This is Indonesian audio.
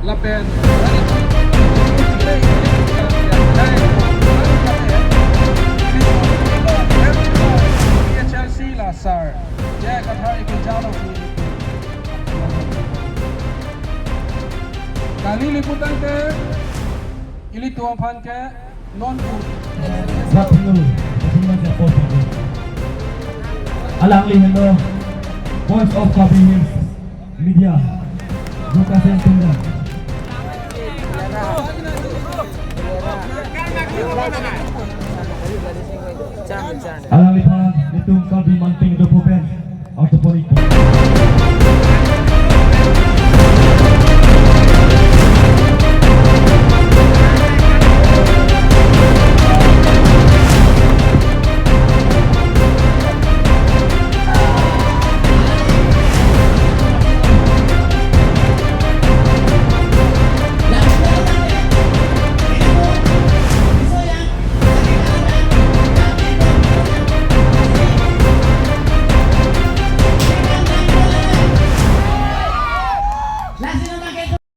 lapen Chelsea la sar ya kathari ke jalo kali liputan ke ili tuang pan ke non alang lihat lo Voice of Coffee Hills Media buka sentuhnya alang lihat itu kau di manting depopen autoponik